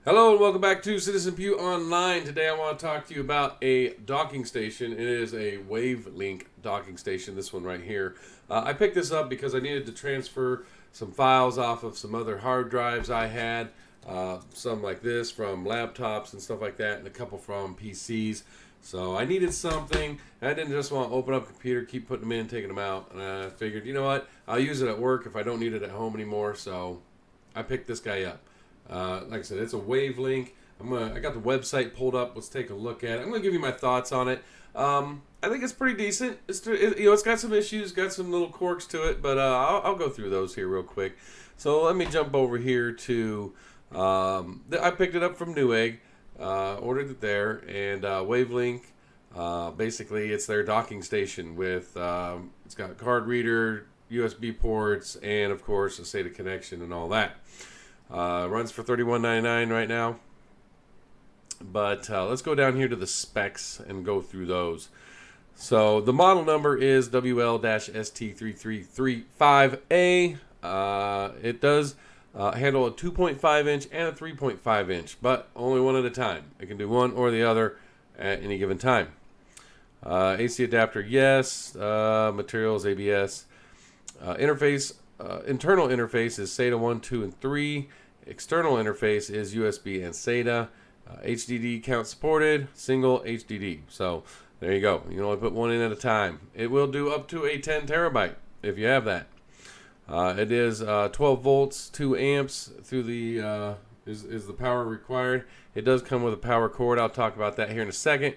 Hello and welcome back to Citizen Pew Online. Today I want to talk to you about a docking station. It is a Wavlink docking station, this one right here. I picked this up because I needed to transfer some files off of some other hard drives I had. Some like this from laptops and stuff like that, and a couple from PCs. So I needed something. I didn't just want to open up a computer, keep putting them in, taking them out. And I figured, you know what, I'll use it at work if I don't need it at home anymore. So I picked this guy up. Like I said, it's a Wavlink. I got the website pulled up. Let's take a look at it. I'm gonna give you my thoughts on it. I think it's pretty decent. It's got some issues, got some little quirks to it, but I'll go through those here real quick. So let me jump over here to. I picked it up from Newegg, ordered it there, and Wavlink. Basically, it's their docking station with. It's got a card reader, USB ports, and of course a SATA connection and all that. Runs for $31.99 right now. But let's go down here to the specs and go through those. So the model number is WL-ST3335A. It does handle a 2.5 inch and a 3.5 inch, but only one at a time. It can do one or the other at any given time. AC adapter, yes. Materials, ABS. Interface. Internal interface is SATA 1, 2, and 3. External interface is USB and SATA. HDD count supported, single HDD. So there you go. You can only put one in at a time. It will do up to a 10 terabyte if you have that. It is 12 volts, 2 amps through the is the power required. It does come with a power cord. I'll talk about that here in a second.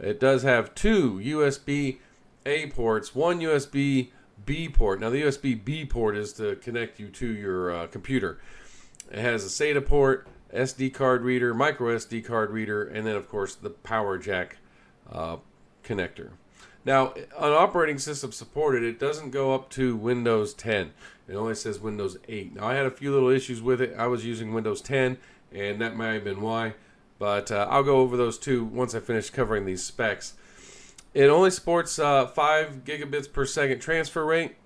It does have 2 USB-A ports, 1 USB-B port. Now the USB-B port is to connect you to your computer. It has a SATA port, SD card reader, micro SD card reader, and then of course the power jack connector. Now, on operating system supported, it doesn't go up to Windows 10. It only says Windows 8. Now, I had a few little issues with it. I was using Windows 10, and that might have been why. But I'll go over those too once I finish covering these specs. It only supports 5 gigabits per second transfer rate,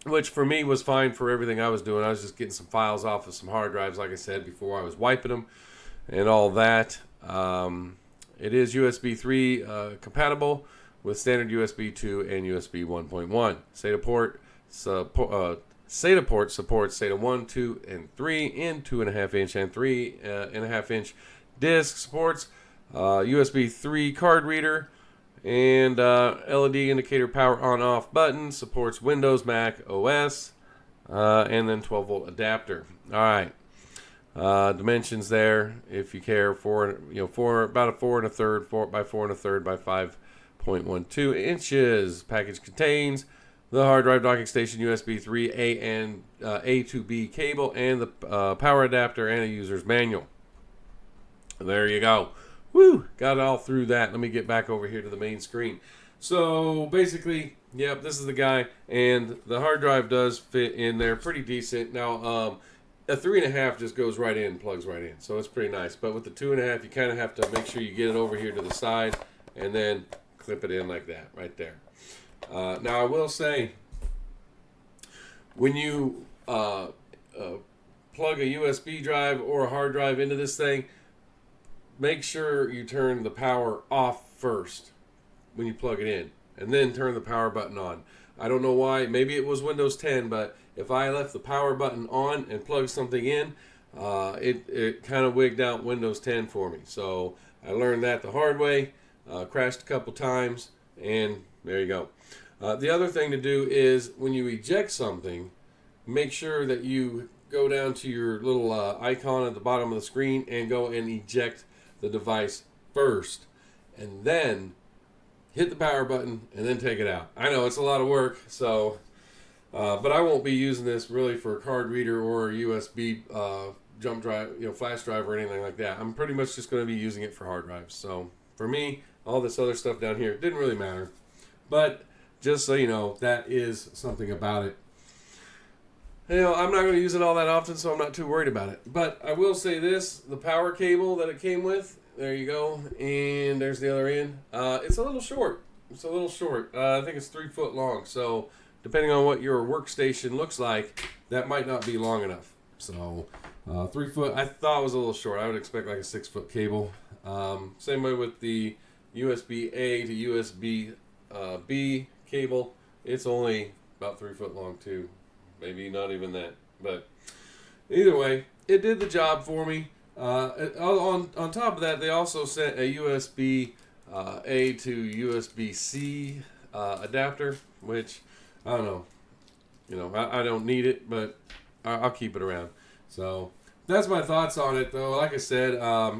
which for me was fine for everything I was doing. I was just getting some files off of some hard drives, like I said before. I was wiping them and all that. It is USB 3 compatible with standard USB 2 and USB 1.1. SATA port supports SATA 1, 2, and 3 in 2.5 inch and 3.5 inch disc. Supports USB 3 card reader and LED indicator power on-off button. Supports Windows, Mac OS, and then 12-volt adapter. All right. Dimensions there, if you care, for about a 4 1/3 by 4 1/3 by 5.12 inches. Package contains the hard drive docking station, USB 3A and A to B cable, and the power adapter and a user's manual. There you go. Woo! Got it all through that. Let me get back over here to the main screen. So basically, yep, this is the guy, and the hard drive does fit in there pretty decent. Now, a 3.5 just goes right in, plugs right in, so it's pretty nice. But with the 2.5, you kind of have to make sure you get it over here to the side, and then clip it in like that, right there. Now, I will say, when you plug a USB drive or a hard drive into this thing, make sure you turn the power off first when you plug it in, and then turn the power button on. I don't know why. Maybe it was Windows 10, but if I left the power button on and plugged something in, it kind of wigged out Windows 10 for me. So I learned that the hard way, crashed a couple times, and there you go. The other thing to do is when you eject something, make sure that you go down to your little icon at the bottom of the screen and go and eject the device first, and then hit the power button and then take it out. I know it's a lot of work, so but I won't be using this really for a card reader or a USB jump drive, flash drive or anything like that. I'm pretty much just going to be using it for hard drives. So for me, all this other stuff down here didn't really matter. But just so you know, that is something about it. I'm not going to use it all that often, so I'm not too worried about it. But I will say this, the power cable that it came with, there you go, and there's the other end. It's a little short. I think it's 3 foot long, so depending on what your workstation looks like, that might not be long enough. So 3 foot, I thought was a little short. I would expect like a 6 foot cable. Same way with the USB A to USB B cable. It's only about 3 foot long too. Maybe not even that. But either way, it did the job for me. On top of that, they also sent a USB A to USB C adapter, which I don't know. I don't need it, but I'll keep it around. So that's my thoughts on it, though. Like I said,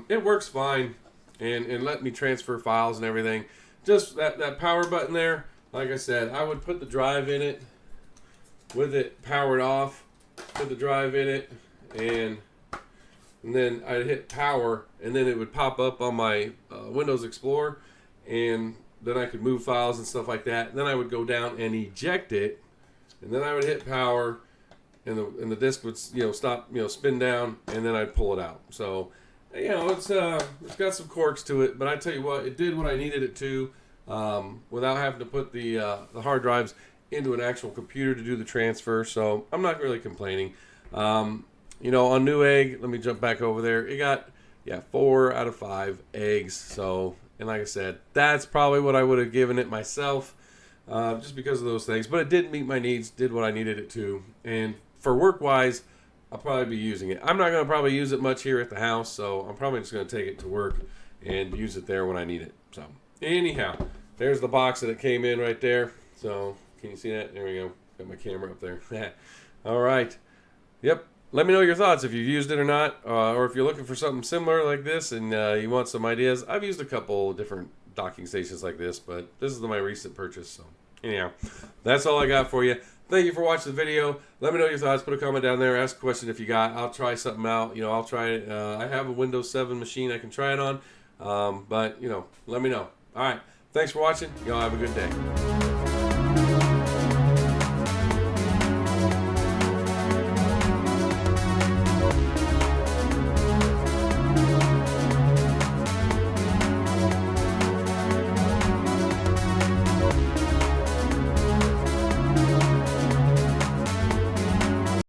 it works fine and let me transfer files and everything. Just that power button there, like I said, I would put the drive in it with it powered off, put the drive in it, and then I'd hit power, and then it would pop up on my Windows Explorer, and then I could move files and stuff like that. And then I would go down and eject it, and then I would hit power, and the disk would stop spin down, and then I'd pull it out. So it's got some quirks to it, but I tell you what, it did what I needed it to, without having to put the hard drives into an actual computer to do the transfer. So I'm not really complaining. On Newegg, let me jump back over there. It got 4 out of 5 eggs. So, and like I said, that's probably what I would have given it myself, just because of those things. But it did meet my needs, did what I needed it to, and for work-wise, I'll probably be using it. I'm not going to probably use it much here at the house, so I'm probably just going to take it to work and use it there when I need it. So, anyhow, there's the box that it came in right there. So, can you see that? There we go. Got my camera up there. All right. Yep. Let me know your thoughts if you've used it or not, or if you're looking for something similar like this and you want some ideas. I've used a couple different docking stations like this, but this is my recent purchase. So, anyhow, that's all I got for you. Thank you for watching the video. Let me know your thoughts. Put a comment down there. Ask a question if you got. I'll try something out. I'll try it. I have a Windows 7 machine I can try it on. But, let me know. All right. Thanks for watching. Y'all have a good day.